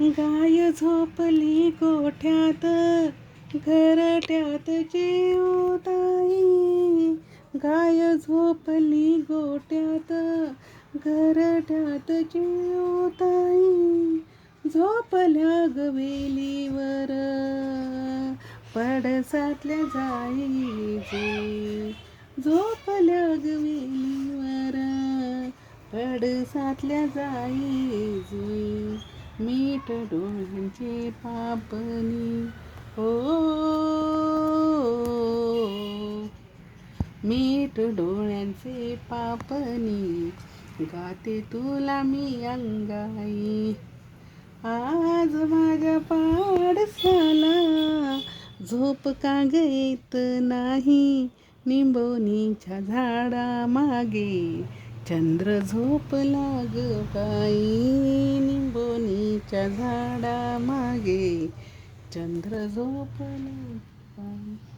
गाय झोपली गोठ्यात घरट्यात चिऊताई. गाय झोपली गोठ्यात घरट्यात चिऊताई. झोपल्या गवेलीवर पडसातल्या जाईची. झोपल्या गवेलीवर पडसातल्या जाईची. मीठ डोळ्यांचे पापणी हो, मीठ डोळ्यांचे पापणी गाते तुला मी अंगाई. आज माझ्या पाडसाला झोप का येत नाही. निंबोनीच्या झाडा मागे चंद्र झोपला ग बाई. निंबोनीच्या झाडा मागे चंद्र झोपला बाई.